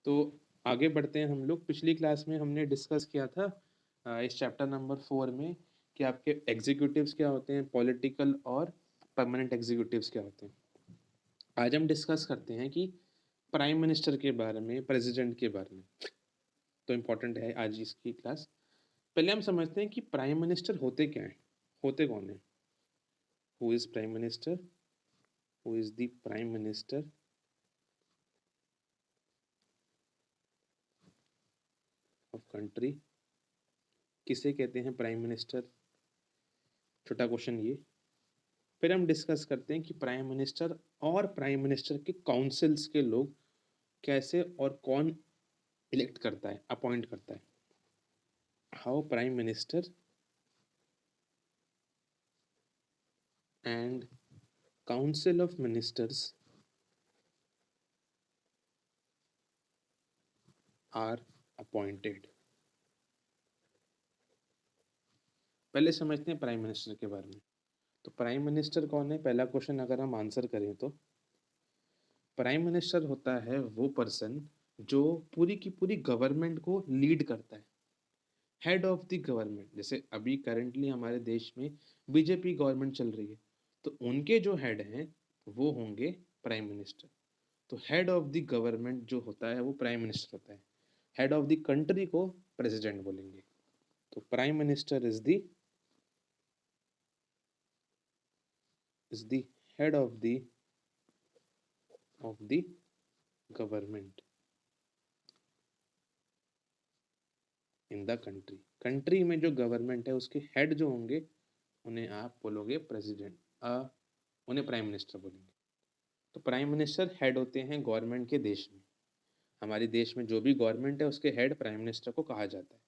तो आगे बढ़ते हैं हम लोग। पिछली क्लास में हमने डिस्कस किया था इस चैप्टर नंबर 4 में कि आपके एग्जीक्यूटिव्स क्या होते हैं, पॉलिटिकल और परमानेंट एग्जीक्यूटिव्स क्या होते हैं। आज हम डिस्कस करते हैं कि प्राइम मिनिस्टर के बारे में, प्रेसिडेंट के बारे में। तो इम्पोर्टेंट है आज इसकी क्लास। पहले हम समझते हैं कि प्राइम मिनिस्टर होते क्या हैं, होते कौन हैं। Who is prime minister? Who is the prime minister of country? किसे कहते हैं प्राइम मिनिस्टर? छोटा क्वेश्चन ये। फिर हम डिस्कस करते हैं कि प्राइम मिनिस्टर और प्राइम मिनिस्टर के काउंसिल्स के लोग कैसे और कौन इलेक्ट करता है, अपॉइंट करता है। How prime minister and council of ministers are appointed. पहले समझते हैं प्राइम मिनिस्टर के बारे में। तो प्राइम मिनिस्टर कौन है? पहला क्वेश्चन अगर हम आंसर करें तो प्राइम मिनिस्टर होता है वो पर्सन जो पूरी की पूरी गवर्नमेंट को लीड करता है, हेड ऑफ द गवर्नमेंट। जैसे अभी करेंटली हमारे देश में बीजेपी गवर्नमेंट चल रही है, तो उनके जो हेड हैं वो होंगे प्राइम मिनिस्टर। तो हेड ऑफ द गवर्नमेंट जो होता है वो प्राइम मिनिस्टर होता है। हेड ऑफ द कंट्री को प्रेसिडेंट बोलेंगे। तो prime minister is the head of the government in the country. Country में जो गवर्नमेंट है उसके हेड जो होंगे उन्हें आप बोलोगे प्रेसिडेंट, उन्हें प्राइम मिनिस्टर बोलेंगे। तो प्राइम मिनिस्टर हेड होते हैं गवर्नमेंट के देश में। हमारे देश में जो भी गवर्नमेंट है उसके हेड प्राइम मिनिस्टर को कहा जाता है।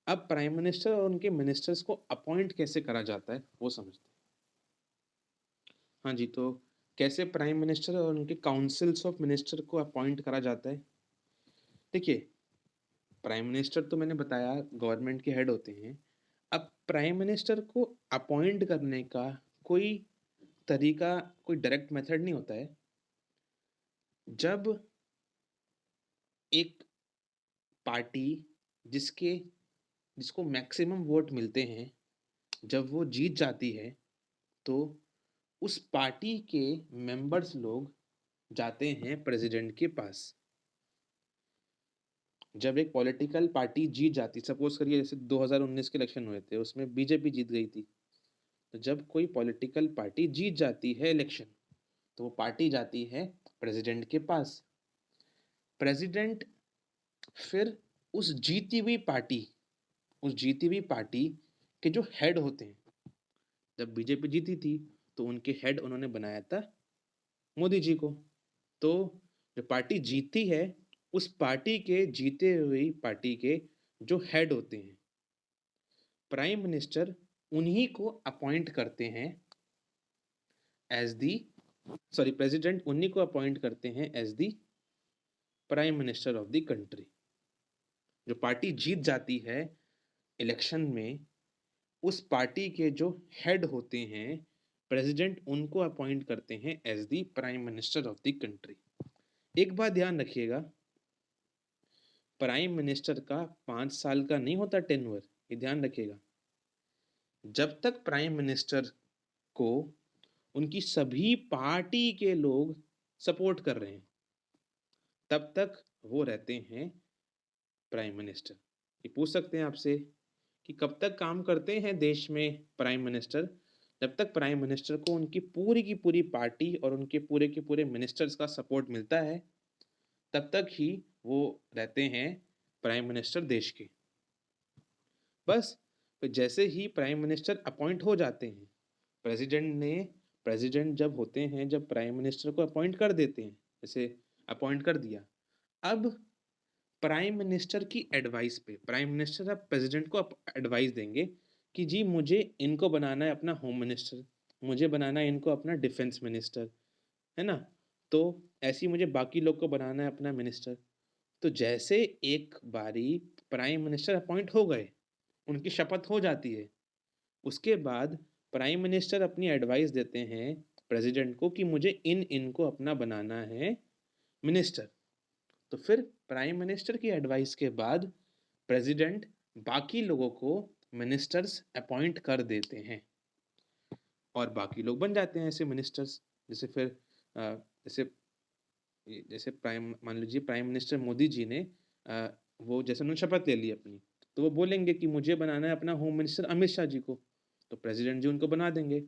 अब प्राइम मिनिस्टर और उनके मिनिस्टर्स को अपॉइंट कैसे करा जाता है वो समझते हैं। हाँ जी, तो कैसे प्राइम मिनिस्टर और उनके काउंसिल्स ऑफ मिनिस्टर को अपॉइंट करा जाता है। देखिए, प्राइम मिनिस्टर तो मैंने बताया गवर्नमेंट के हेड होते हैं। अब प्राइम मिनिस्टर को अपॉइंट करने का कोई तरीका, कोई डायरेक्ट मेथड नहीं होता है। जब एक पार्टी जिसके जिसको मैक्सिमम वोट मिलते हैं, जब वो जीत जाती है, तो उस पार्टी के मेंबर्स लोग जाते हैं प्रेसिडेंट के पास। जब एक पॉलिटिकल पार्टी जीत जाती, सपोज करिए जैसे 2019 के इलेक्शन हुए थे, उसमें बीजेपी जीत गई थी। तो जब कोई पॉलिटिकल पार्टी जीत जाती है इलेक्शन, तो वो पार्टी जाती है प्रेसिडेंट के पास। प्रेसिडेंट फिर उस जीती हुई पार्टी के जो हेड होते हैं, जब बीजेपी जीती थी तो उनके हेड उन्होंने बनाया था मोदी जी को। तो जो पार्टी जीती है, उस पार्टी के जीते हुई पार्टी के जो हेड होते हैं प्राइम मिनिस्टर, उन्हीं को अपॉइंट करते हैं एज दी सॉरी प्रेसिडेंट उन्हीं को अपॉइंट करते हैं as the prime minister of the country. जो पार्टी जीत जाती है इलेक्शन में, उस पार्टी के जो हेड होते हैं प्रेसिडेंट, उनको अपॉइंट करते हैं as the prime minister of the country. एक बात ध्यान रखिएगा, प्राइम मिनिस्टर का 5 साल का नहीं होता टेन्योर, ये ध्यान रखिएगा। जब तक प्राइम मिनिस्टर को उनकी सभी पार्टी के लोग सपोर्ट कर रहे हैं, तब तक वो रहते हैं प्राइम मिनिस्टर। ये पूछ सकते हैं आपसे कि कब तक काम करते हैं देश में प्राइम मिनिस्टर? जब तक प्राइम मिनिस्टर को उनकी पूरी की पूरी पार्टी और उनके पूरे के पूरे मिनिस्टर्स का सपोर्ट मिलता है, तब तक ही वो रहते हैं प्राइम मिनिस्टर देश के। बस फिर जैसे ही प्राइम मिनिस्टर अपॉइंट हो जाते हैं, प्रेसिडेंट जब होते हैं, जब प्राइम मिनिस्टर को अपॉइंट कर देते हैं, जैसे अपॉइंट कर दिया, अब प्राइम मिनिस्टर की एडवाइस पे प्राइम मिनिस्टर अब प्रेसिडेंट को एडवाइस देंगे कि जी मुझे इनको बनाना है अपना होम मिनिस्टर, मुझे बनाना है इनको अपना डिफेंस मिनिस्टर, है ना। तो ऐसे ही मुझे बाकी लोग को बनाना है अपना मिनिस्टर। तो जैसे एक बारी प्राइम मिनिस्टर अपॉइंट हो गए, उनकी शपथ हो जाती है, उसके बाद प्राइम मिनिस्टर अपनी एडवाइस देते हैं प्रेसिडेंट को कि मुझे इनको अपना बनाना है मिनिस्टर। तो फिर प्राइम मिनिस्टर की एडवाइस के बाद प्रेसिडेंट बाकी लोगों को मिनिस्टर्स अपॉइंट कर देते हैं और बाकी लोग बन जाते हैं ऐसे मिनिस्टर्स। जैसे फिर जैसे जैसे प्राइम मान लीजिए प्राइम मिनिस्टर मोदी जी ने वो जैसे उन्होंने शपथ ले ली अपनी, तो वो बोलेंगे कि मुझे बनाना है अपना होम मिनिस्टर अमित शाह जी को, तो प्रेसिडेंट जी उनको बना देंगे।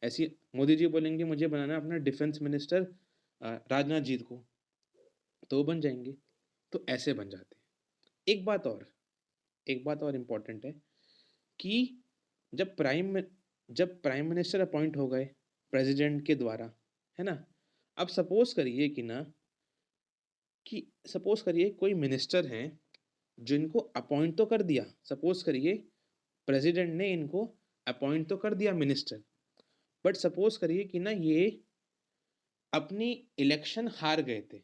ऐसे ही मोदी जी बोलेंगे मुझे बनाना है अपना डिफेंस मिनिस्टर राजनाथ जी को, तो वो बन जाएंगे। तो ऐसे बन जाते हैं। एक बात और इम्पोर्टेंट है कि जब प्राइम मिनिस्टर अपॉइंट हो गए प्रेसिडेंट के द्वारा, है ना, अब सपोज करिए कोई मिनिस्टर हैं जिनको अपॉइंट तो कर दिया, सपोज करिए प्रेसिडेंट ने इनको अपॉइंट तो कर दिया मिनिस्टर, बट सपोज करिए कि ना ये अपनी इलेक्शन हार गए थे,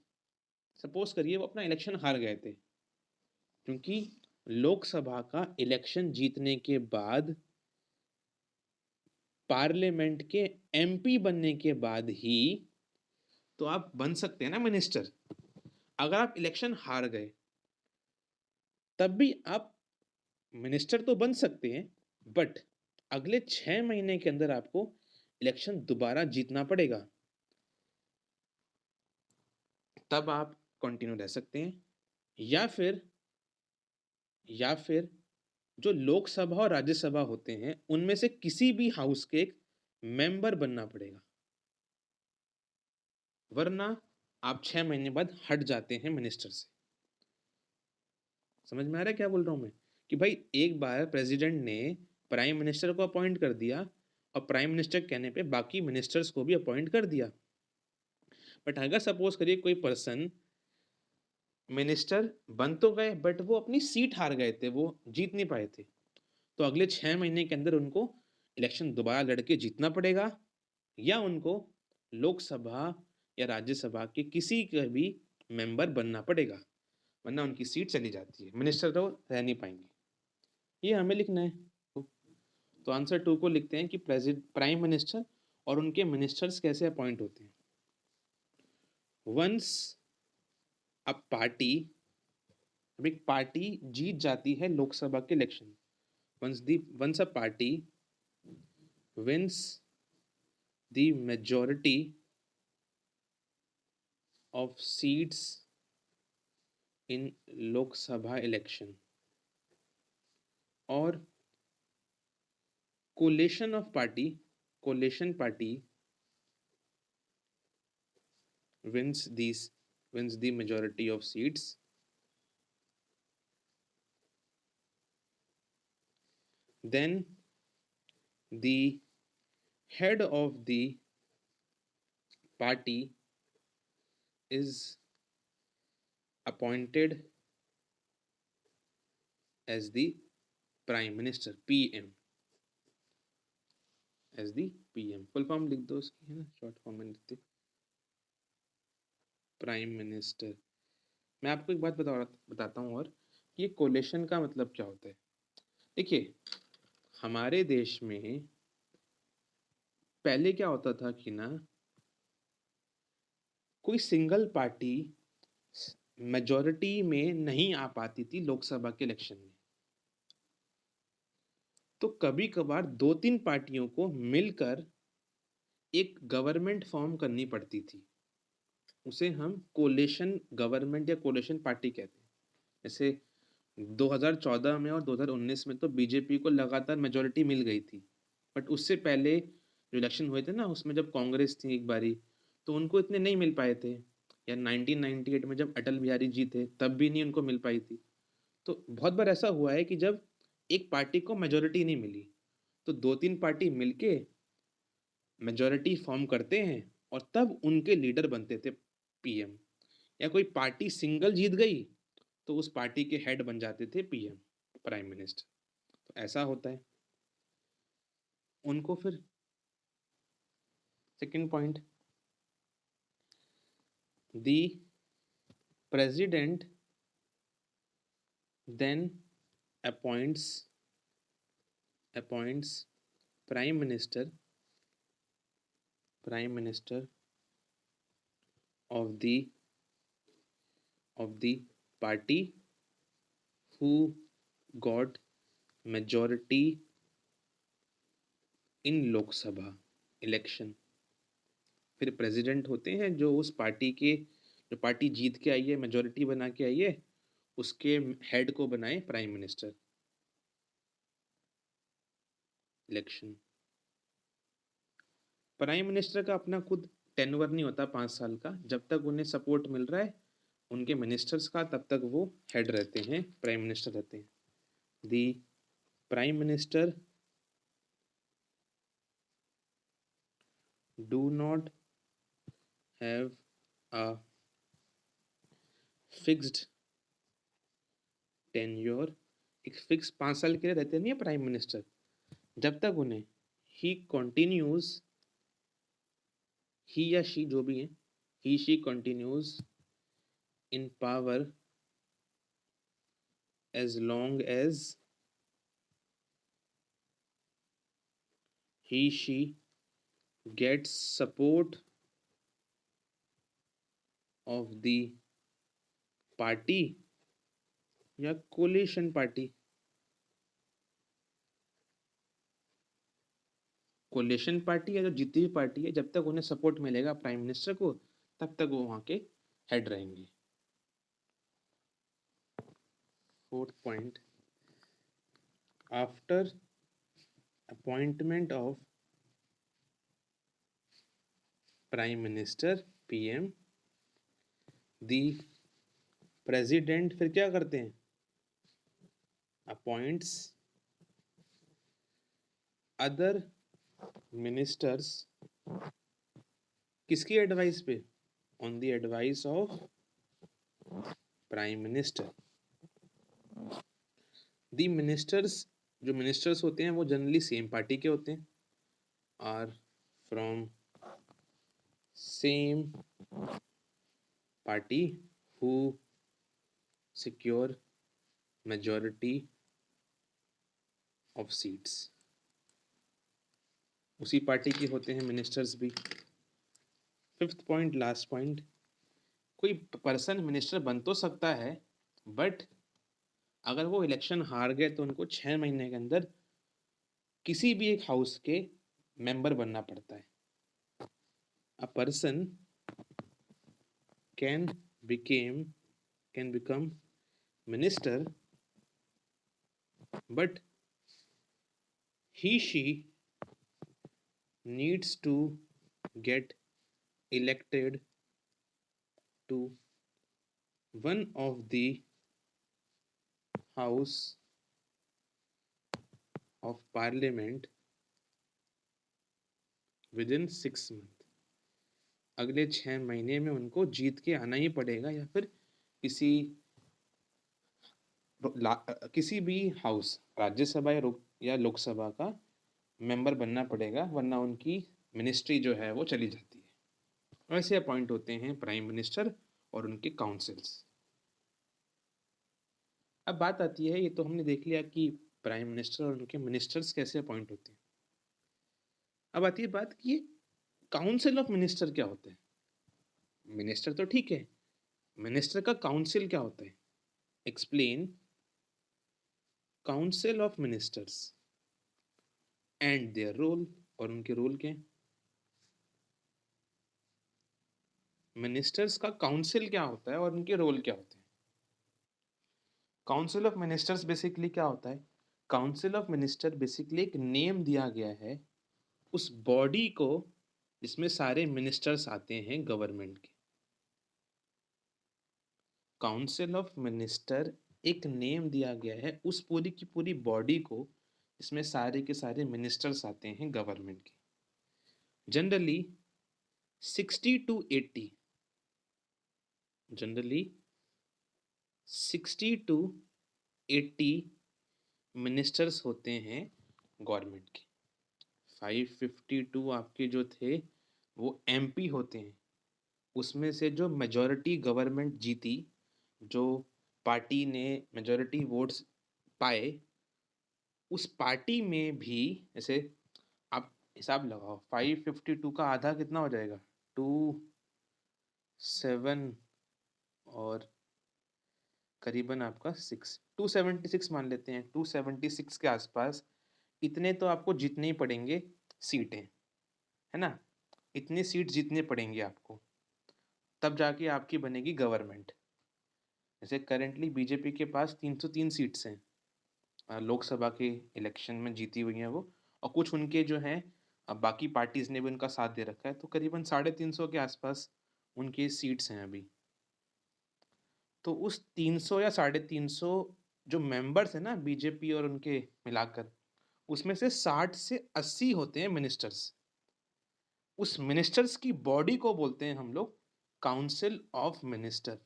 सपोज करिए वो अपना इलेक्शन हार गए थे, क्योंकि लोकसभा का इलेक्शन जीतने के बाद पार्लियामेंट के एमपी बनने के बाद ही तो आप बन सकते हैं ना मिनिस्टर। अगर आप इलेक्शन हार गए तब भी आप मिनिस्टर तो बन सकते हैं, बट अगले 6 महीने के अंदर आपको इलेक्शन दोबारा जीतना पड़ेगा, तब आप कंटिन्यू रह सकते हैं। या फिर या फिर जो लोकसभा और राज्यसभा होते हैं उनमें से किसी भी हाउस के एक मेंबर बनना पड़ेगा, वरना आप 6 महीने बाद हट जाते हैं मिनिस्टर से। समझ में आ रहा है क्या बोल रहा हूं मैं? कि भाई एक बार प्रेसिडेंट ने प्राइम मिनिस्टर को अपॉइंट कर दिया और प्राइम मिनिस्टर कहने पे बाकी मिनिस्टर्स को भी अपॉइंट कर दिया, बट अगर सपोज करिए कोई पर्सन मिनिस्टर बन तो गए बट वो अपनी सीट हार गए थे, वो जीत नहीं पाए थे, तो अगले 6 महीने के अंदर उनको इलेक्शन दोबारा लड़के जीतना पड़ेगा, या उनको लोकसभा या राज्यसभा के किसी का भी मेंबर बनना पड़ेगा, वरना उनकी सीट चली जाती है, मिनिस्टर तो रह नहीं पाएंगे। ये हमें लिखना है। तो आंसर 2 को लिखते हैं कि प्राइम मिनिस्टर और उनके मिनिस्टर्स कैसे अपॉइंट होते हैं। वंस अ पार्टी, अब एक पार्टी जीत जाती है लोकसभा के election, once a party wins the majority of seats in Lok Sabha election or coalition party wins the majority of seats, then the head of the party is appointed as the prime minister, PM, as the PM। Full form लिख दो उसकी, है ना, short form में लिखते prime minister. मैं आपको एक बात बताता हूँ, और ये कोलेशन का मतलब क्या होता है। देखिए हमारे देश में पहले क्या होता था कि ना कोई सिंगल पार्टी मेजॉरिटी में नहीं आ पाती थी लोकसभा के इलेक्शन में, तो कभी कभार 2-3 पार्टियों को मिलकर एक गवर्नमेंट फॉर्म करनी पड़ती थी, उसे हम कोलेशन गवर्नमेंट या कोलेशन पार्टी कहते हैं। जैसे 2014 में और 2019 में तो बीजेपी को लगातार मेजॉरिटी मिल गई थी, बट उससे पहले जो इलेक्शन हुए थे ना उसमें जब कांग्रेस थी एक बारी, तो उनको इतने नहीं मिल पाए थे, या 1998 में जब अटल बिहारी जी थे तब भी नहीं उनको मिल पाई थी। तो बहुत बार ऐसा हुआ है कि जब एक पार्टी को मेजॉरिटी नहीं मिली तो 2-3 पार्टी मिलके मेजॉरिटी फॉर्म करते हैं और तब उनके लीडर बनते थे पीएम, या कोई पार्टी सिंगल जीत गई तो उस पार्टी के हेड बन जाते थे पीएम, प्राइम मिनिस्टर। तो ऐसा होता है उनको। फिर second point, the president then appoints prime minister of the of the party who got majority in लोक सभा इलेक्शन। फिर प्रेसिडेंट होते हैं जो उस पार्टी के, जो पार्टी जीत के आई है, मेजोरिटी बना के आई है, उसके हेड को बनाए prime minister. Election, prime minister का अपना खुद टेन्योर नहीं होता 5 साल का, जब तक उन्हें सपोर्ट मिल रहा है उनके मिनिस्टर्स का, तब तक वो हेड रहते हैं, प्राइम मिनिस्टर रहते हैं। दी prime minister do not have a fixed tenure, एक फिक्स 5 साल के लिए रहते नहीं है प्राइम मिनिस्टर, जब तक उन्हें ही कंटिन्यूज, ही या शी जो भी है, he she continues in power as long as he she gets support of the party या कोलिशन पार्टी, कोलिशन पार्टी या जो जीती हुई पार्टी है, जब तक उन्हें सपोर्ट मिलेगा प्राइम मिनिस्टर को, तब तक वो वहां के हेड रहेंगे। Fourth point, after appointment of prime minister PM, the president फिर क्या करते हैं, अपॉइंट्स अदर मिनिस्टर्स, किसकी एडवाइस पे, on the advice of prime minister. The ministers, जो मिनिस्टर्स होते हैं वो जनरली सेम पार्टी के होते हैं, are from same party who secure majority of seats, उसी पार्टी के होते हैं मिनिस्टर्स भी। फिफ्थ पॉइंट, लास्ट पॉइंट, कोई पर्सन मिनिस्टर बन तो सकता है, बट अगर वो इलेक्शन हार गए तो उनको 6 महीने के अंदर किसी भी एक हाउस के मेंबर बनना पड़ता है। A person can become minister, but he she needs to get elected to one of the house of parliament within 6 month, अगले 6 महीने में उनको जीत के आना ही पड़ेगा, या फिर किसी भी हाउस, राज्यसभा या लोकसभा का मेंबर बनना पड़ेगा, वरना उनकी मिनिस्ट्री जो है वो चली जाती है। ऐसे अपॉइंट होते हैं प्राइम मिनिस्टर और उनके काउंसिल्स। अब बात आती है, ये तो हमने देख लिया कि प्राइम मिनिस्टर और उनके मिनिस्टर्स कैसे अपॉइंट होते हैं। अब आती है बात कि काउंसिल ऑफ मिनिस्टर क्या होता है। मिनिस्टर तो ठीक है, मिनिस्टर का काउंसिल क्या होता है। Explain council of ministers and their role, और उनके रोल क्या है। मिनिस्टर्स का काउंसिल क्या होता है और उनके रोल क्या होते हैं। काउंसिल ऑफ मिनिस्टर्स बेसिकली क्या होता है, काउंसिल ऑफ मिनिस्टर बेसिकली एक नेम दिया गया है उस बॉडी को जिसमें सारे मिनिस्टर्स आते हैं गवर्नमेंट के। काउंसिल ऑफ मिनिस्टर एक नेम दिया गया है उस पूरी की पूरी बॉडी को जिसमें सारे के सारे मिनिस्टर्स आते हैं गवर्नमेंट के। Generally 60 to 80, generally 60 to 80 ministers होते हैं गवर्नमेंट के। 552 आपके जो थे वो एमपी होते हैं, उसमें से जो मेजॉरिटी गवर्नमेंट जीती, जो पार्टी ने मेजॉरिटी वोट्स पाए, उस पार्टी में भी, जैसे आप हिसाब लगाओ 552 का आधा कितना हो जाएगा, 2 7 और करीबन आपका 276 मान लेते हैं, 276 के आसपास इतने तो आपको जीतने ही पड़ेंगे सीटें, है ना? इतनी सीट जीतने पड़ेंगे आपको, तब जाके आपकी बनेगी गवर्नमेंट। जैसे करंटली बीजेपी के पास 303 सीट्स हैं, लोकसभा के इलेक्शन में जीती हुई हैं वो, और कुछ उनके जो हैं बाकी पार्टीज़ ने भी उनका साथ दे रखा है, तो करीबन 350 के आसपास उनकी सीट्स हैं अभी। तो उस 300 या 350 जो मेंबर्स हैं ना बीजेपी और उनके मिलाकर, उसमें से 60 से 80 होते हैं मिनिस्टर्स। उस मिनिस्टर्स की बॉडी को बोलते हैं हम लोग काउंसिल ऑफ मिनिस्टर,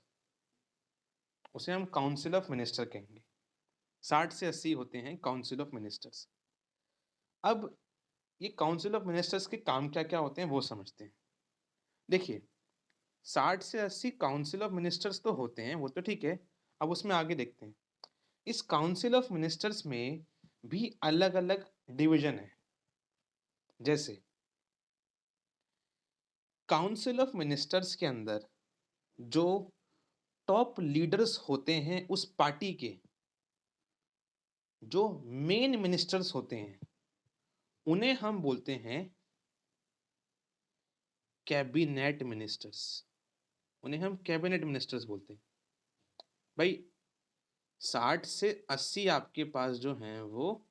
उसे हम काउंसिल ऑफ मिनिस्टर कहेंगे। 60 से 80 होते हैं काउंसिल ऑफ मिनिस्टर्स। अब ये काउंसिल ऑफ मिनिस्टर्स के काम क्या-क्या होते हैं वो समझते हैं। देखिए, 60 से 80 काउंसिल ऑफ मिनिस्टर्स तो होते हैं, वो तो ठीक है। अब उसमें आगे देखते हैं। इस काउंसिल ऑफ मिनिस्टर्स में भी अलग-अलग डिवीजन है। जैसे काउंसिल ऑफ मिनिस्टर्स के अंदर जो टॉप लीडर्स होते हैं उस पार्टी के, जो मेन मिनिस्टर्स होते हैं, उन्हें हम बोलते हैं कैबिनेट मिनिस्टर्स। उन्हें हम कैबिनेट मिनिस्टर्स बोलते हैं। भाई 60 से 80 आपके पास जो हैं वो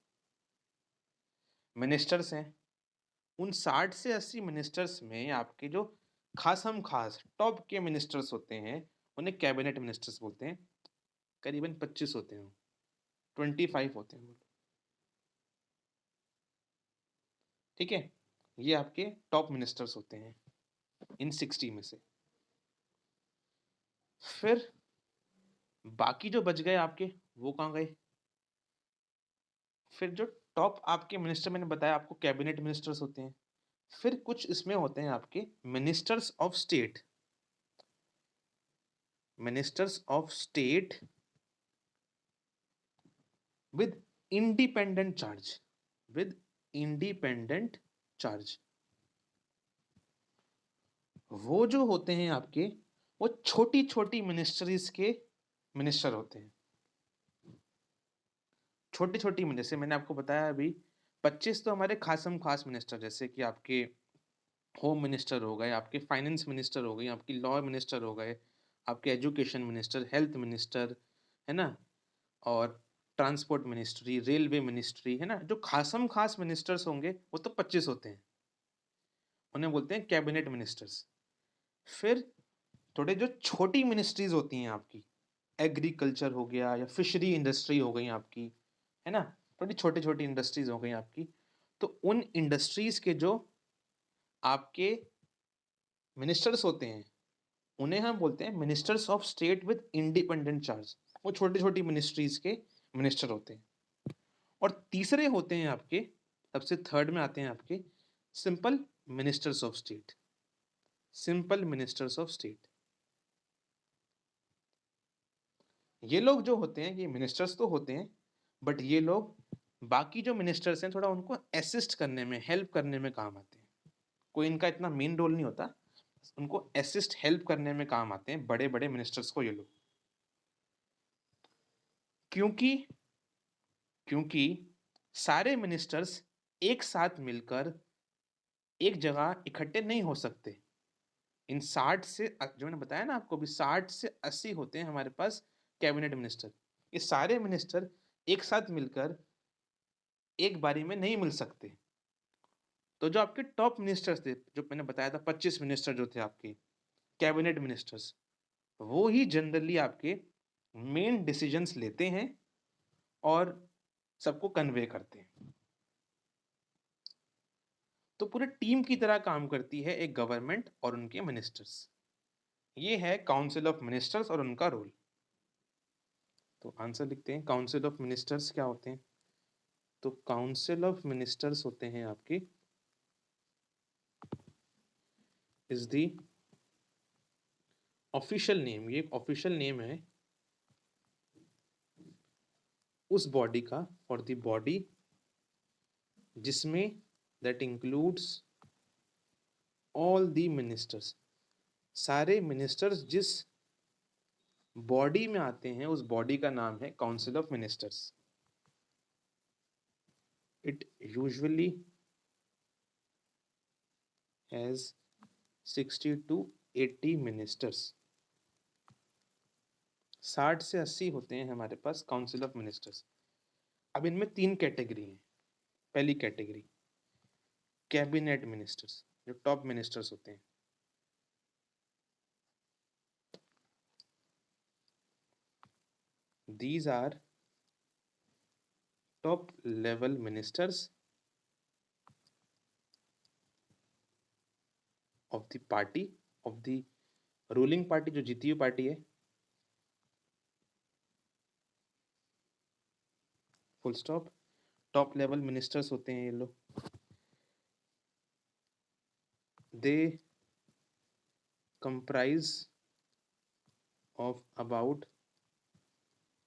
मिनिस्टर्स हैं। उन 60 से 80 मिनिस्टर्स में आपके जो खासम-खास टॉप के मिनिस्टर्स होते हैं, उन्हें कैबिनेट मिनिस्टर्स बोलते हैं। करीबन 25 होते हैं वो, 25 होते हैं वो। ठीक है? ये आपके टॉप मिनिस्टर्स होते हैं इन 60 में से। फिर बाकी जो बच गए आपके, वो कहाँ गए? फिर जो टॉप आपके मिनिस्टर मैंने बताया आपको कैबिनेट मिनिस्टर्स होते हैं। फिर कुछ इसमें होते हैं आपके ministers of state. Ministers of state with independent charge, with independent charge. वो जो होते हैं आपके, वो छोटी-छोटी मिनिस्ट्रीज के मिनिस्टर होते हैं। छोटी-छोटी जैसे मैंने आपको बताया अभी 25 तो हमारे खासम-खास मिनिस्टर, जैसे कि आपके होम मिनिस्टर हो गए, आपके फाइनेंस मिनिस्टर हो गए, आपकी लॉ मिनिस्टर हो गए, आपके एजुकेशन मिनिस्टर, हेल्थ मिनिस्टर, है ना? और ट्रांसपोर्ट मिनिस्ट्री, रेलवे मिनिस्ट्री, है ना? जो खासम-खास मिनिस्टर्स होंगे, वो तो 25 होते हैं। उन्हें बोलते हैं कैबिनेट मिनिस्टर्स। फिर थोड़े जो छोटी मिनिस्ट्रीज़ होती हैं आपकी, एग्रीकल्चर हो गया या फिशरी इंडस्ट्री हो गई आपकी, है ना? थोड़ी छोटी-छोटी इंडस्ट्रीज़ हो गई आपकी। तो उन इंडस्ट्रीज़ के जो आपके मिनिस्टर्स होते हैं, उन्हें हम बोलते हैं ministers of state with independent charge. वो छोटी-छोटी मिनिस्ट्रीज़ के मिनिस्टर होते हैं। और तीसरे होते हैं आपके, सबसे थर्ड में आते हैं आपके simple ministers of state. Simple ministers of state. ये लोग जो होते हैं, ये मिनिस्टर्स तो होते हैं, बट ये लोग बाकी जो मिनिस्टर्स हैं, थोड़ा उनको असिस्ट करने में, हेल्प करने में काम आते हैं। कोई इनका इतना मेन रोल नहीं होता, उनको असिस्ट हेल्प करने में काम आते हैं बड़े-बड़े मिनिस्टर्स को ये लोग। क्योंकि क्योंकि सारे मिनिस्टर्स एक साथ मिलकर एक जगह इकट्ठे नहीं हो सकते। इन 60 से जो मैंने बताया ना आपको अभी 60 से 80 होते हैं हमारे पास कैबिनेट मिनिस्टर। ये सारे मिनिस्टर एक साथ मिलकर एक बारी में नहीं मिल सकते। तो जो आपके टॉप मिनिस्टर्स थे, जो मैंने बताया था 25 मिनिस्टर जो थे आपके कैबिनेट मिनिस्टर्स, वो ही जनरली आपके मेन डिसीजंस लेते हैं और सबको कन्वे करते हैं। तो पूरे टीम की तरह काम करती है एक गवर्नमेंट और उनके मिनिस्टर्स। ये है काउंसिल ऑफ मिनिस्टर्स और उनका रोल। तो आंसर लिखते हैं, काउंसिल ऑफ मिनिस्टर्स क्या होते हैं? तो काउंसिल ऑफ मिनिस्टर्स होते हैं आपके इज द ऑफिशियल नेम, ये एक ऑफिशियल नेम है उस बॉडी का, और द बॉडी जिसमें that includes all the ministers. सारे मिनिस्टर्स जिस बॉडी में आते हैं, उस बॉडी का नाम है council of ministers. It usually has 60 to 80 ministers. 60 से 80 होते हैं हमारे पास काउंसिल ऑफ मिनिस्टर्स। अब इनमें 3 कैटेगरी हैं। पहली कैटेगरी कैबिनेट मिनिस्टर्स, जो टॉप मिनिस्टर्स होते हैं। These are top level ministers of the party, of the ruling party, जो जीती हुई पार्टी है। Full stop. Top level ministers होते हैं ये लोग। दे comprise of about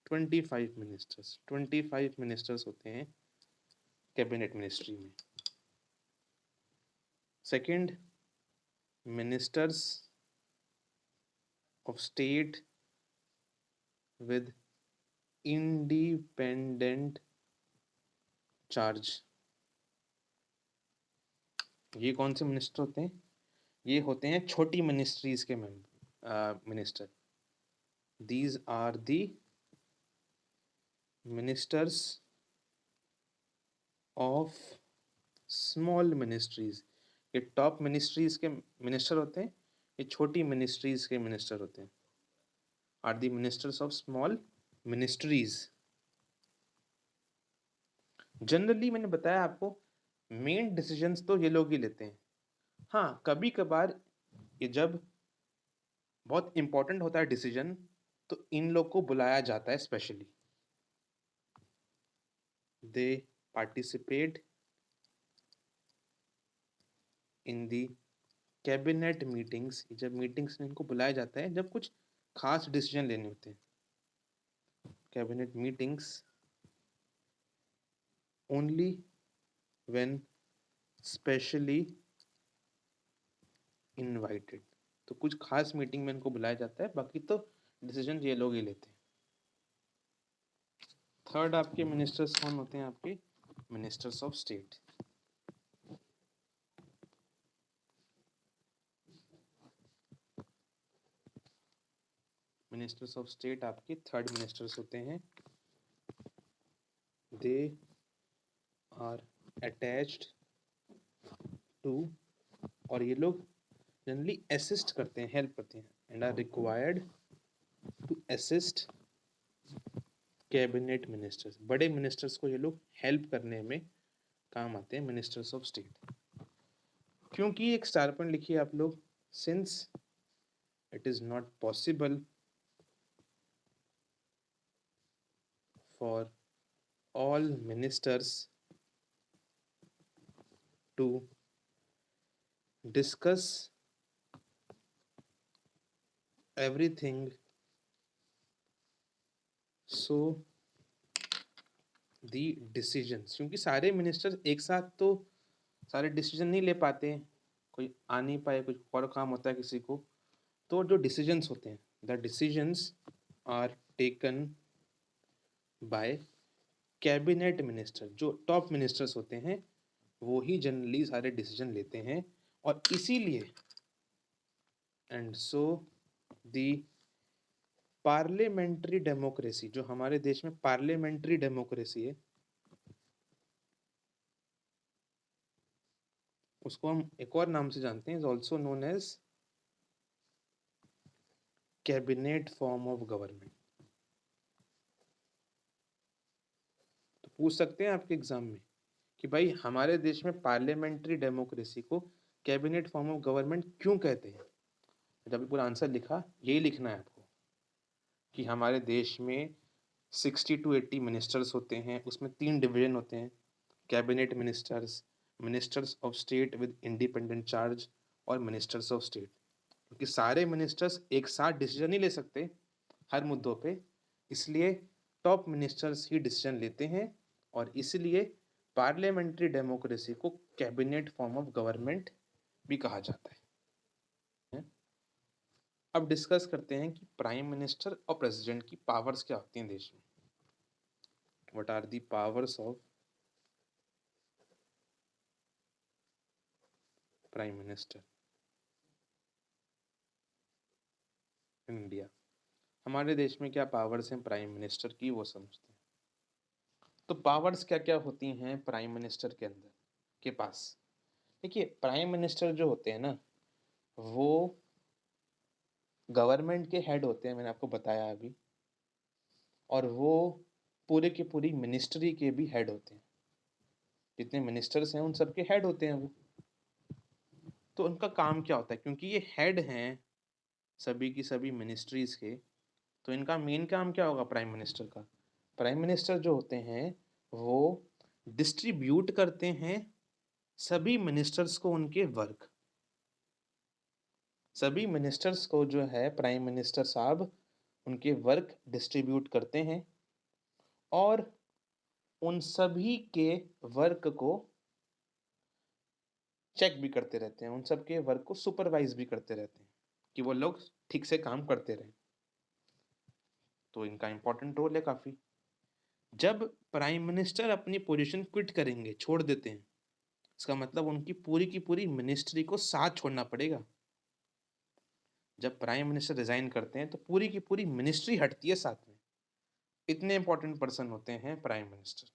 25 ministers. 25 ministers होते हैं कैबिनेट मिनिस्ट्री में। Second, ministers of state with independent charge. ये कौन से मिनिस्टर होते हैं? ये होते हैं छोटी मिनिस्ट्रीज के minister. These are the ministers of small ministries. ये टॉप मिनिस्ट्रीज के मिनिस्टर होते हैं, ये छोटी मिनिस्ट्रीज के मिनिस्टर होते हैं। Are the ministers of small ministries. Generally मैंने बताया आपको, मेन डिसीजंस तो ये लोग ही लेते हैं। हाँ, कभी कभार ये जब बहुत इंपॉर्टेंट होता है डिसीजन, तो इन लोग को बुलाया जाता है specially. They participate in the cabinet meetings. जब मीटिंग्स में इनको बुलाया जाता है जब कुछ खास डिसीजन लेने होते हैं। Cabinet meetings only when specially invited. तो कुछ खास मीटिंग में इनको बुलाया जाता है, बाकी तो डिसीजन ये लोग ही लेते हैं। थर्ड आपके मिनिस्टर्स कौन होते हैं? आपके ministers of state. Ministers of state आपके थर्ड मिनिस्टर्स होते हैं। दे आर अटैच्ड टू, और ये लोग जनरली असिस्ट करते हैं, हेल्प करते हैं, and are required to assist cabinet ministers. बड़े मिनिस्टर्स को ये लोग हेल्प करने में काम आते हैं, मिनिस्टर्स ऑफ स्टेट। क्योंकि एक स्टार पॉइंट लिखिए आप लोग, since it is not possible for all ministers to discuss everything, so the decisions, क्योंकि सारे मिनिस्टर एक साथ तो सारे डिसीजन नहीं ले पाते, कोई आ नहीं पाए, कुछ और काम होता है किसी को, तो जो डिसीजंस होते हैं, the decisions are taken by cabinet minister. जो टॉप मिनिस्टर्स होते हैं वो ही जनरली सारे डिसीजन लेते हैं, और इसीलिए and so the parliamentary democracy, जो हमारे देश में पार्लियामेंट्री डेमोक्रेसी है, उसको हम एक और नाम से जानते हैं, is also known as cabinet form of government. तो पूछ सकते हैं आपके एग्जाम में कि भाई हमारे देश में पार्लियामेंट्री डेमोक्रेसी को कैबिनेट फॉर्म ऑफ गवर्नमेंट क्यों कहते हैं? जब पूरा आंसर लिखा, यही लिखना है आपको कि हमारे देश में 60 to 80 मिनिस्टर्स होते हैं, उसमें 3 डिवीजन होते हैं, cabinet ministers, ministers of state with independent charge, और मिनिस्टर्स ऑफ स्टेट। क्योंकि सारे मिनिस्टर्स एक साथ डिसीजन नहीं ले सकते हर मुद्दों पे, इसलिए टॉप मिनिस्टर्स ही डिसीजन लेते हैं, और इसलिए पार्लियामेंट्री डेमोक्रेसी को कैबिनेट फॉर्म ऑफ गवर्नमेंट भी कहा जाता है। अब डिस्कस करते हैं कि प्राइम मिनिस्टर और प्रेसिडेंट की पावर्स क्या होती हैं देश में। What are the powers of prime minister in India. हमारे देश में क्या पावर्स हैं प्राइम मिनिस्टर की, वो समझते हैं। तो पावर्स क्या क्या होती हैं प्राइम मिनिस्टर के अंदर के पास। देखिए, प्राइम मिनिस्टर जो होते हैं ना, वो गवर्नमेंट के हेड होते हैं, मैंने आपको बताया अभी। और वो पूरे की पूरी मिनिस्ट्री के भी हेड होते हैं। जितने मिनिस्टर्स हैं उन सब के हेड होते हैं वो। तो उनका काम क्या होता है, क्योंकि ये हेड हैं सभी की सभी मिनिस्ट्रीज के, तो इनका मेन काम क्या होगा प्राइम मिनिस्टर का। प्राइम मिनिस्टर जो होते हैं वो डिस्ट्रीब्यूट करते हैं सभी मिनिस्टर्स को उनके वर्क। सभी मिनिस्टर्स को जो है प्राइम मिनिस्टर साहब उनके वर्क डिस्ट्रीब्यूट करते हैं, और उन सभी के वर्क को चेक भी करते रहते हैं, उन सब के वर्क को सुपरवाइज भी करते रहते हैं कि वो लोग ठीक से काम करते रहें। तो इनका इंपॉर्टेंट रोल है काफी। जब प्राइम मिनिस्टर अपनी पोजीशन क्विट करेंगे, छोड़ देते हैं, इसका मतलब उनकी पूरी की पूरी मिनिस्ट्री को साथ छोड़ना पड़ेगा। जब प्राइम मिनिस्टर रिजाइन करते हैं तो पूरी की पूरी मिनिस्ट्री हटती है साथ में। इतने इंपॉर्टेंट पर्सन होते हैं प्राइम मिनिस्टर।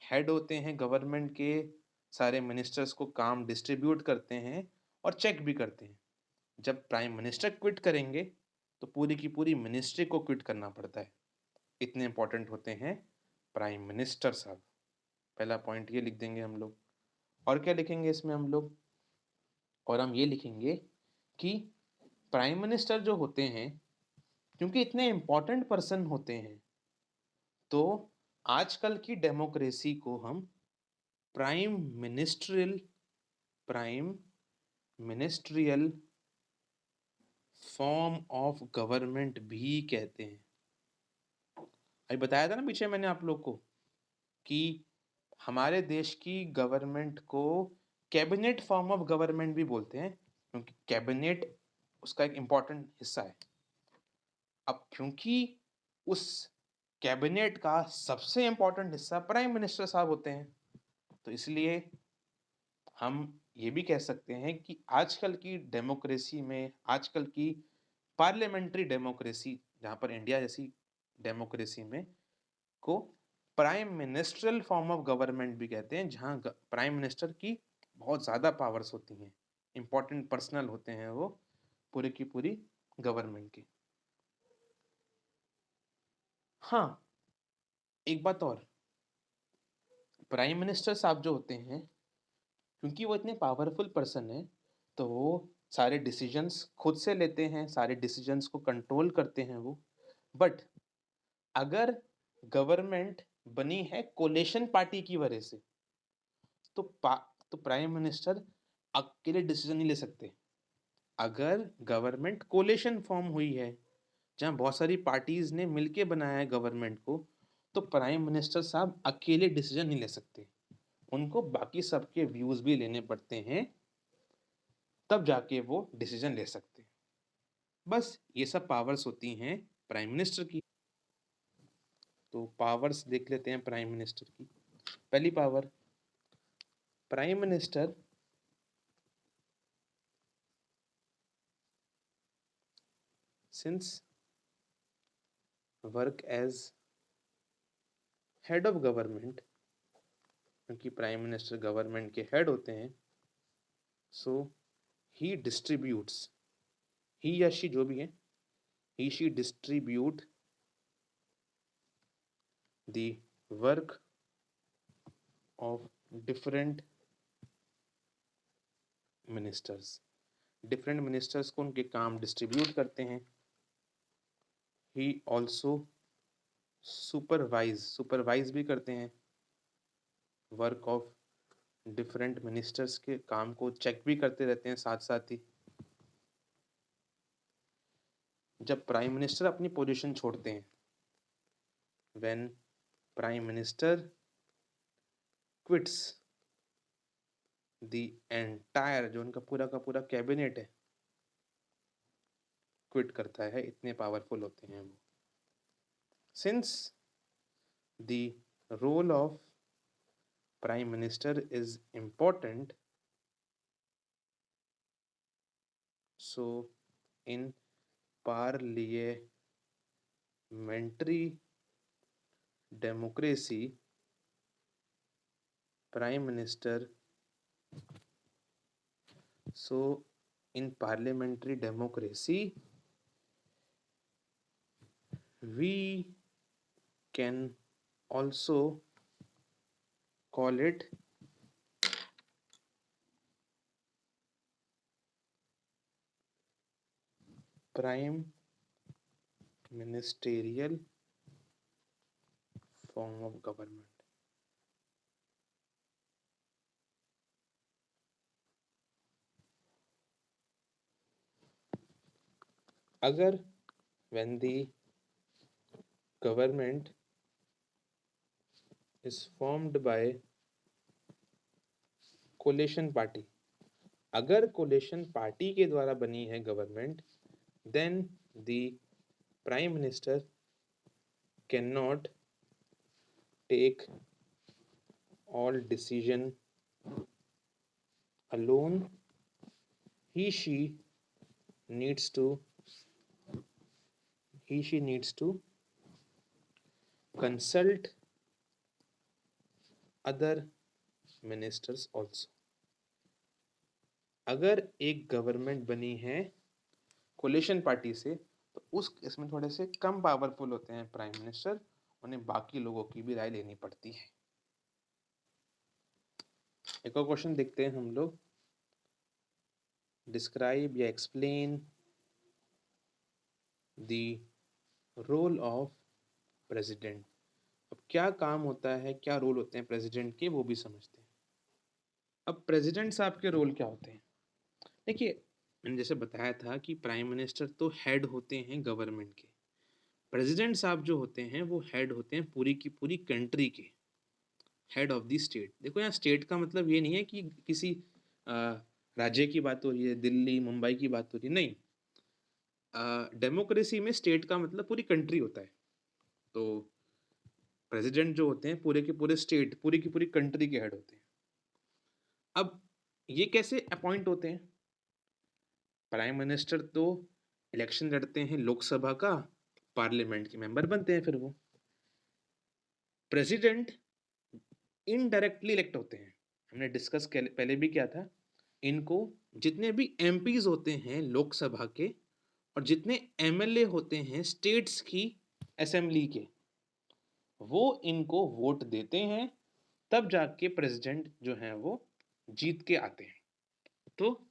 हेड होते हैं गवर्नमेंट के, सारे मिनिस्टर्स को काम डिस्ट्रीब्यूट करते हैं और चेक भी करते हैं। जब प्राइम मिनिस्टर क्विट करेंगे तो पूरी की पूरी मिनिस्ट्री को क्विट करना पड़ता है। इतने इंपॉर्टेंट होते हैं प्राइम मिनिस्टर साहब। पहला पॉइंट ये लिख देंगे हम लोग। और क्या लिखेंगे इसमें हम लोग, और हम ये लिखेंगे कि प्राइम मिनिस्टर जो होते हैं, क्योंकि इतने इंपॉर्टेंट पर्सन होते हैं, तो आजकल की डेमोक्रेसी को हम prime ministerial form of government भी कहते हैं। अभी बताया था ना पीछे मैंने आप लोग को कि हमारे देश की गवर्नमेंट को कैबिनेट फॉर्म ऑफ गवर्नमेंट भी बोलते हैं, क्योंकि कैबिनेट उसका एक इम्पॉर्टेंट हिस्सा है। अब क्योंकि उस कैबिनेट का सबसे इम्पॉर्टेंट हिस्सा प्राइम मिनिस्टर साहब होते हैं, तो इसलिए हम ये भी कह सकते हैं कि आजकल की डेमोक्रेसी में, आजकल की पार्लियामेंट्री डेमोक्रेसी, जहाँ पर इंडिया जैसी डेमोक्रेसी में, को prime ministerial form of government भी कहते हैं, जहाँ प्राइम मिनिस्टर की बहुत ज़्यादा पावर्स होती हैं, इंपॉर्टेंट पर्सनल होते हैं वो पूरी की पूरी गवर्नमेंट के। हाँ, एक बात और, प्राइम मिनिस्टर साहब जो होते हैं, क्योंकि वो इतने पावरफुल पर्सन है, तो वो सारे डिसीजंस खुद से लेते हैं, सारे डिसीजंस को कंट्रोल करते हैं वो। बट अगर गवर्नमेंट बनी है कोलेशन पार्टी की वजह से, तो तो प्राइम मिनिस्टर अकेले डिसीजन नहीं ले सकते। अगर गवर्नमेंट कोलेशन फॉर्म हुई है, जहाँ बहुत सारी पार्टीज ने मिलके बनाया है गवर्नमेंट को, तो प्राइम मिनिस्टर साहब अकेले डिसीजन नहीं ले सकते, उनको बाकी सबके व्यूज भी लेने पड़ते हैं, तब जाके वो डिसीजन ले सकते हैं। बस ये सब पावर्स होती हैं प्राइम मिनिस्टर की। तो पावर्स देख लेते हैं प्राइम मिनिस्टर की। पहली power, prime minister since work as head of government, क्योंकि प्राइम मिनिस्टर गवर्नमेंट के हेड होते हैं, सो ही डिस्ट्रीब्यूट्स, ही या शी जो भी है, he she distribute the work of different ministers. Different ministers को उनके काम डिस्ट्रीब्यूट करते हैं। ही ऑल्सो सुपरवाइज भी करते हैं वर्क ऑफ डिफरेंट मिनिस्टर्स के काम को, चेक भी करते रहते हैं साथ साथ ही। जब प्राइम मिनिस्टर अपनी पोजीशन छोड़ते हैं, when prime minister quits the entire, जो उनका पूरा का पूरा कैबिनेट है, क्विट करता है, इतने पावरफुल होते हैं वो। Since the role of prime minister is important, so in parliamentary democracy, prime minister so in parliamentary democracy we can also call it prime ministerial form of government. अगर when the government is formed by coalition party, अगर coalition party के द्वारा बनी है government, then the prime minister can not take all decision alone, he she needs to consult other ministers also. अगर एक government बनी है कोलिशन पार्टी से, तो उस इसमें थोड़े से कम पावरफुल होते हैं प्राइम मिनिस्टर, उन्हें बाकी लोगों की भी राय लेनी पड़ती है। एक और क्वेश्चन देखते हैं हम लोग। डिस्क्राइब या explain the role of president. अब क्या काम होता है, क्या रोल होते हैं प्रेसिडेंट के, वो भी समझते हैं। अब प्रेसिडेंट साहब के रोल क्या होते हैं? देखिए, मैंने जैसे बताया था कि प्राइम मिनिस्टर तो हेड होते हैं गवर्नमेंट के, प्रेसिडेंट साहब जो होते हैं वो हेड होते हैं पूरी की पूरी कंट्री के, हेड ऑफ द स्टेट। देखो यहाँ स्टेट का मतलब ये नहीं है कि किसी राज्य की बात हो रही है, दिल्ली मुंबई की बात हो रही है, नहीं। डेमोक्रेसी में स्टेट का मतलब पूरी कंट्री होता है। तो प्रेसिडेंट जो होते हैं पूरे के पूरे स्टेट, पूरी की पूरी कंट्री के हेड होते हैं। अब ये कैसे अपॉइंट होते हैं? प्राइम मिनिस्टर तो इलेक्शन लड़ते हैं लोकसभा का, पार्लियामेंट के मेंबर बनते हैं फिर वो। प्रेसिडेंट इनडायरेक्टली इलेक्ट होते हैं, हमने डिस्कस पहले भी किया था। इनको जितने भी एमपीज होते हैं लोकसभा के और जितने एमएलए होते हैं स्टेट्स की असेंबली के, वो इनको वोट देते हैं, तब जाके प्रेसिडेंट जो है वो जीत के आते हैं। तो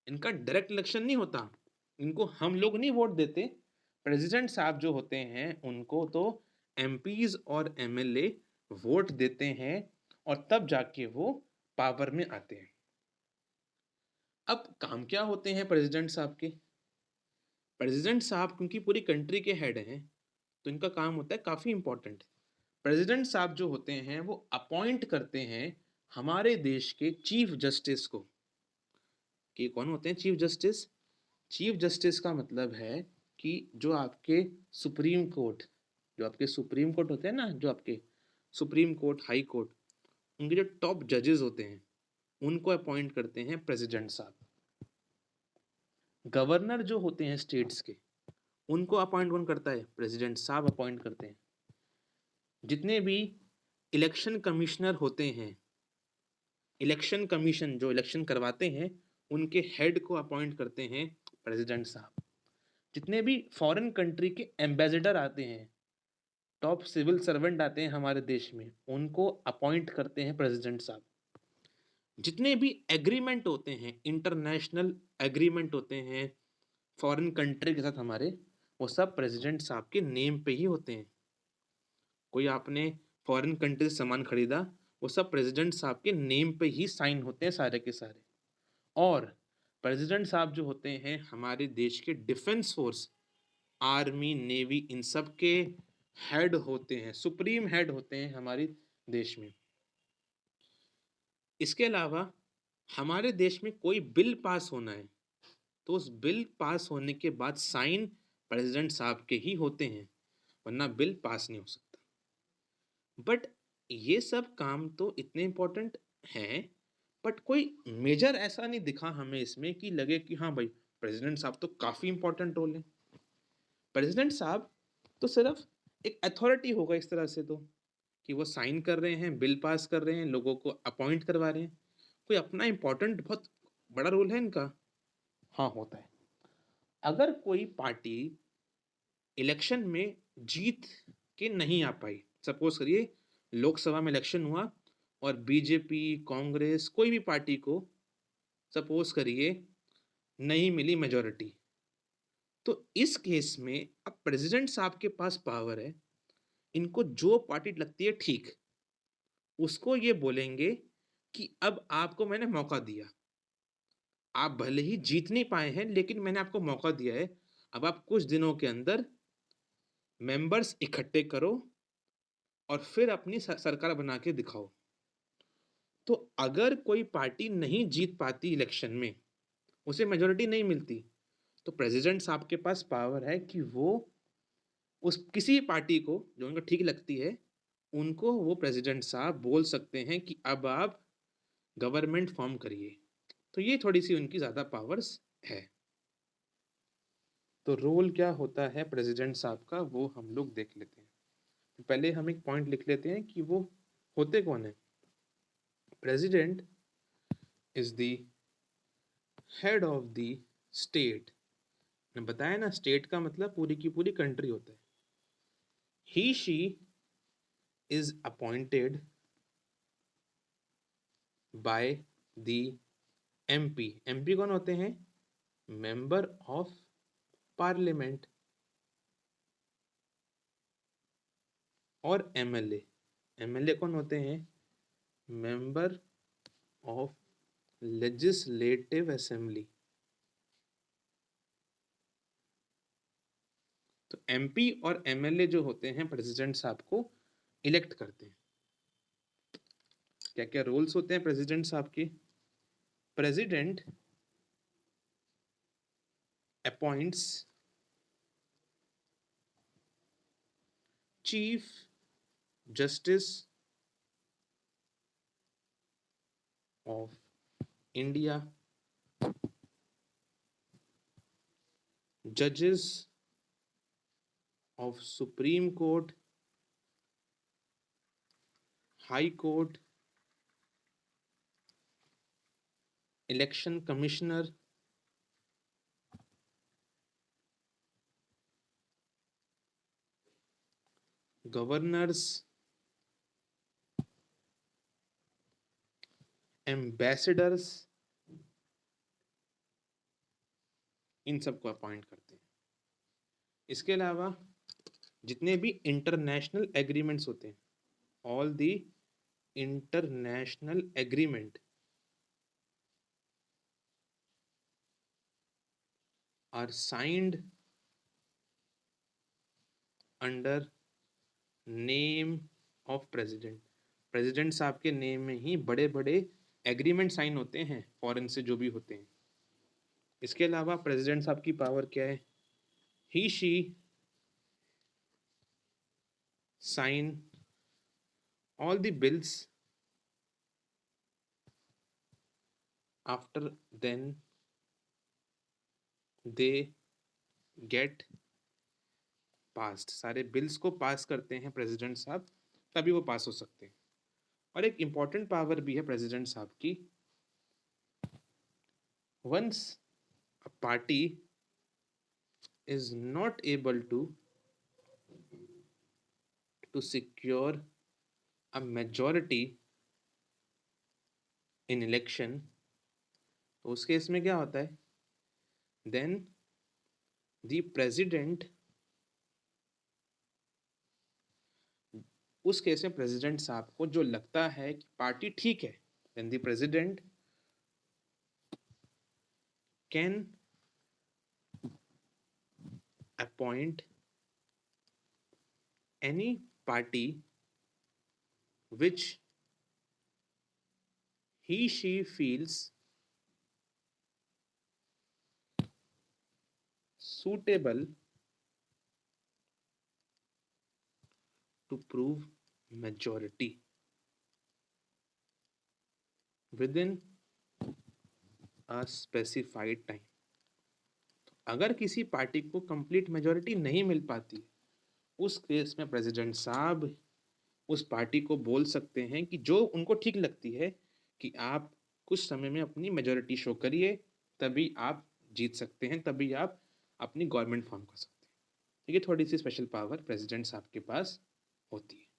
इनका डायरेक्ट इलेक्शन नहीं होता, इनको हम लोग नहीं वोट देते। प्रेसिडेंट साहब जो होते हैं उनको तो एमपीज और एमएलए वोट देते हैं और तब जाके वो पावर में आते हैं। अब काम क्या होते हैं प्रेसिडेंट साहब के? प्रेसिडेंट साहब क्योंकि पूरी कंट्री के हेड हैं, तो इनका काम होता है काफी इंपॉर्टेंट। प्रेसिडेंट साहब जो होते हैं वो अपॉइंट करते हैं हमारे देश के चीफ जस्टिस को। कि कौन होते हैं चीफ जस्टिस? चीफ जस्टिस का मतलब है कि जो आपके सुप्रीम कोर्ट, जो आपके सुप्रीम कोर्ट होते हैं ना, जो आपके सुप्रीम कोर्ट, हाई कोर्ट, उनके जो टॉप जजेस होते हैं उनको अपॉइंट करते हैं प्रेसिडेंट साहब। गवर्नर जो होते हैं स्टेट्स के, उनको अपॉइंट कौन करता है? प्रेसिडेंट साहब अपॉइंट करते हैं। जितने भी इलेक्शन कमिश्नर होते हैं, इलेक्शन कमीशन जो इलेक्शन करवाते हैं, उनके हेड को अपॉइंट करते हैं प्रेसिडेंट साहब। जितने भी फॉरेन कंट्री के एम्बेसडर आते हैं, टॉप सिविल सर्वेंट आते हैं हमारे देश में, उनको अपॉइंट करते हैं प्रेसिडेंट साहब। जितने भी एग्रीमेंट होते हैं, इंटरनेशनल एग्रीमेंट होते हैं फॉरेन कंट्री के साथ हमारे, वो सब प्रेसिडेंट साहब के नेम पे ही होते हैं। कोई आपने फॉरेन कंट्री से सामान खरीदा, वो सब प्रेसिडेंट साहब के नेम पे ही साइन होते हैं सारे के सारे। और प्रेसिडेंट साहब जो होते हैं हमारे देश के डिफेंस फोर्स, आर्मी, नेवी, इन सब के हेड होते हैं, सुप्रीम हेड होते हैं हमारे देश में। इसके अलावा हमारे देश में कोई बिल पास होना है, तो उस बिल पास होने के बाद साइन प्रेसिडेंट साहब के ही होते हैं, वरना बिल पास नहीं हो सकता। बट ये सब काम तो इतने इम्पोर्टेंट हैं, बट कोई मेजर ऐसा नहीं दिखा हमें इसमें कि लगे कि हाँ भाई, प्रेसिडेंट साहब तो काफ़ी इम्पोर्टेंट रोल है। प्रेसिडेंट साहब तो सिर्फ एक अथॉरिटी होगा इस तरह से तो, कि वो साइन कर रहे हैं, बिल पास कर रहे हैं, लोगों को अपॉइंट करवा रहे हैं। कोई अपना इम्पोर्टेंट बहुत बड़ा रोल है इनका? हाँ, होता है। अगर कोई पार्टी इलेक्शन में जीत के नहीं आ पाई, सपोज करिए लोकसभा में इलेक्शन हुआ और बीजेपी, कांग्रेस, कोई भी पार्टी को सपोज करिए नहीं मिली मेजॉरिटी, तो इस केस में अब प्रेसिडेंट साहब के पास पावर है, इनको जो पार्टी लगती है ठीक, उसको ये बोलेंगे कि अब आपको मैंने मौका दिया, आप भले ही जीत नहीं पाए हैं लेकिन मैंने आपको मौका दिया है, अब आप कुछ दिनों के अंदर मेंबर्स इकट्ठे करो और फिर अपनी सरकार बना के दिखाओ। तो अगर कोई पार्टी नहीं जीत पाती इलेक्शन में, उसे मेजॉरिटी नहीं मिलती, तो प्रेसिडेंट साहब के पास पावर है कि वो उस किसी पार्टी को जो उनको ठीक लगती है, उनको वो प्रेसिडेंट साहब बोल सकते हैं कि अब आप गवर्नमेंट फॉर्म करिए। तो ये थोड़ी-सी उनकी ज़्यादा पावर्स है। तो रोल क्या होता है प्रेसिडेंट साहब का, वो हम लोग देख लेते हैं। तो पहले हम एक पॉइंट लिख लेते हैं कि वो होते कौन है। President is the head of the state. मैंने बताया ना, स्टेट का मतलब पूरी की पूरी कंट्री होता है। He she is appointed by the MP. MP कौन होते हैं? Member of parliament. और एमएलए, एमएलए कौन होते हैं? Member of legislative assembly. तो एमपी और एमएलए जो होते हैं प्रेसिडेंट साहब को इलेक्ट करते हैं। क्या क्या रोल्स होते हैं प्रेसिडेंट साहब के? President appoints chief justice of India, जजेस of supreme court, high court, election commissioner, governors, ambassadors, इन सबको अपॉइंट करते हैं। इसके अलावा जितने भी इंटरनेशनल एग्रीमेंट्स होते हैं, all the international agreement are signed under name of president. President साहब के नेम में ही बड़े बड़े एग्रीमेंट साइन होते हैं फॉरेन से जो भी होते हैं। इसके अलावा प्रेसिडेंट साहब की पावर क्या है? He she sign all the bills, after then they get passed। सारे बिल्स को पास करते हैं प्रेसिडेंट साहब, तभी वो पास हो सकते हैं। और एक इम्पॉर्टेंट पावर भी है प्रेसिडेंट साहब की। Once a party is not able to secure a majority in election, तो उस केस में क्या होता है? then the president, उस केस में प्रेसिडेंट साहब को जो लगता है कि पार्टी ठीक है, then the president can appoint any party which he she feels suitable to prove majority within a specified time। अगर किसी पार्टी को कंप्लीट मेजोरिटी नहीं मिल पाती, उस केस में प्रेसिडेंट साहब उस पार्टी को बोल सकते हैं कि जो उनको ठीक लगती है कि आप कुछ समय में अपनी मेजोरिटी शो करिए, तभी आप जीत सकते हैं, तभी आप अपनी गवर्नमेंट फॉर्म कर सकते हैं। तो ये थोड़ी सी स्पेशल पावर प्रेसिडेंट साहब के पास होती है।